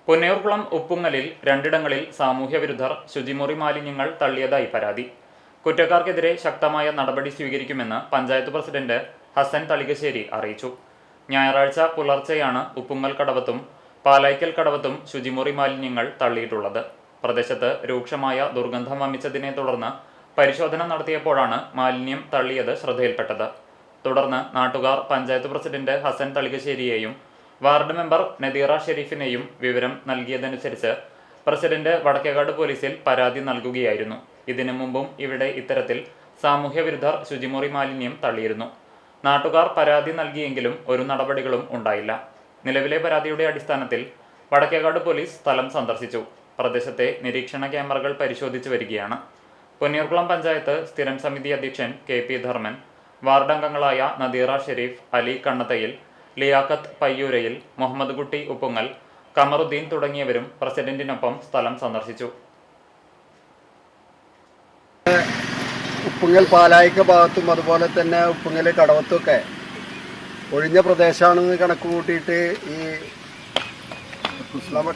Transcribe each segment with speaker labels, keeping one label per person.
Speaker 1: പൊന്നയൂർകുളം ഉപ്പുങ്ങലിൽ രണ്ടിടങ്ങളിൽ സാമൂഹ്യവിരുദ്ധർ ശുചിമുറി മാലിന്യങ്ങൾ തള്ളിയതായി പരാതി. കുറ്റക്കാർക്കെതിരെ ശക്തമായ നടപടി സ്വീകരിക്കുമെന്ന് പഞ്ചായത്ത് പ്രസിഡന്റ് ഹസൻ തളികശ്ശേരി അറിയിച്ചു. ഞായറാഴ്ച പുലർച്ചെയാണ് ഉപ്പുങ്ങൽ കടവത്തും പാലായ്ക്കൽ കടവത്തും ശുചിമുറി മാലിന്യങ്ങൾ തള്ളിയിട്ടുള്ളത്. പ്രദേശത്ത് രൂക്ഷമായ ദുർഗന്ധം വമിച്ചതിനെ തുടർന്ന് പരിശോധന നടത്തിയപ്പോഴാണ് മാലിന്യം തള്ളിയത് ശ്രദ്ധയിൽപ്പെട്ടത്. തുടർന്ന് നാട്ടുകാർ പഞ്ചായത്ത് പ്രസിഡന്റ് ഹസൻ തളികശ്ശേരിയെയും വാർഡ് മെമ്പർ നദീറ ഷെരീഫിനെയും വിവരം നൽകിയതനുസരിച്ച് പ്രസിഡന്റ് വടക്കേകാട് പോലീസിൽ പരാതി നൽകുകയായിരുന്നു. ഇതിനു മുമ്പും ഇവിടെ ഇത്തരത്തിൽ സാമൂഹ്യവിരുദ്ധർ ശുചിമുറി മാലിന്യം തള്ളിയിരുന്നു. നാട്ടുകാർ പരാതി നൽകിയെങ്കിലും ഒരു നടപടികളും ഉണ്ടായില്ല. നിലവിലെ പരാതിയുടെ അടിസ്ഥാനത്തിൽ വടക്കേകാട് പോലീസ് സ്ഥലം സന്ദർശിച്ചു. പ്രദേശത്തെ നിരീക്ഷണ ക്യാമറകൾ പരിശോധിച്ചു വരികയാണ്. പൊന്നയൂർകുളം പഞ്ചായത്ത് സ്ഥിരം സമിതി അധ്യക്ഷൻ KP ധർമ്മൻ, വാർഡ് അംഗങ്ങളായ നദീറ ഷെരീഫ്, അലി കണ്ണത്തയിൽ, ലിയാഖത്ത് പയ്യൂരയിൽ, മുഹമ്മദ് കുട്ടി ഉപ്പുങ്ങൽ, കമറുദ്ദീൻ തുടങ്ങിയവരും പ്രസിഡന്റിനൊപ്പം സ്ഥലം സന്ദർശിച്ചു.
Speaker 2: ഉപ്പുങ്ങൽ പാലായിക്ക ഭാഗത്തും അതുപോലെ തന്നെ ഉപ്പുങ്ങൽ കടവത്തൊക്കെ ഒഴിഞ്ഞ പ്രദേശമാണെന്ന് കണക്ക് കൂട്ടിയിട്ട് ഈ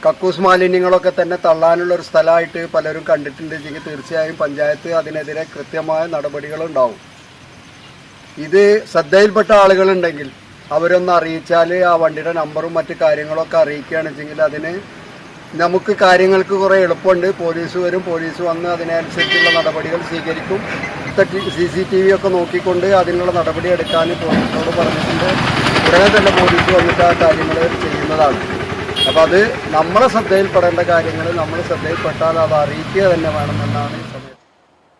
Speaker 2: കക്കൂസ് മാലിന്യങ്ങളൊക്കെ തന്നെ തള്ളാനുള്ള ഒരു സ്ഥലമായിട്ട് പലരും കണ്ടിട്ടുണ്ടെങ്കിൽ തീർച്ചയായും പഞ്ചായത്ത് അതിനെതിരെ കൃത്യമായ നടപടികളുണ്ടാവും. ഇത് ശ്രദ്ധയിൽപ്പെട്ട ആളുകളുണ്ടെങ്കിൽ അവരൊന്ന് അറിയിച്ചാൽ ആ വണ്ടിയുടെ നമ്പറും മറ്റു കാര്യങ്ങളൊക്കെ അറിയിക്കുകയാണെന്ന് വെച്ചെങ്കിൽ അതിന് നമുക്ക് കാര്യങ്ങൾക്ക് കുറേ എളുപ്പമുണ്ട്. പോലീസ് വരും, പോലീസ് വന്ന് അതിനനുസരിച്ചുള്ള നടപടികൾ സ്വീകരിക്കും. CCTV ഒക്കെ നോക്കിക്കൊണ്ട് അതിനുള്ള നടപടി എടുക്കാൻ പോലീസിനോട് പറഞ്ഞിട്ടുണ്ട്. ഉടനെ തന്നെ പോലീസ് വന്നിട്ട് ആ കാര്യങ്ങൾ ചെയ്യുന്നതാണ്. അപ്പോൾ അത് നമ്മളെ ശ്രദ്ധയിൽപ്പെടേണ്ട കാര്യങ്ങൾ നമ്മൾ ശ്രദ്ധയിൽപ്പെട്ടാൽ അത് അറിയിക്കുക തന്നെ വേണമെന്നാണ് ഈ സമയത്ത്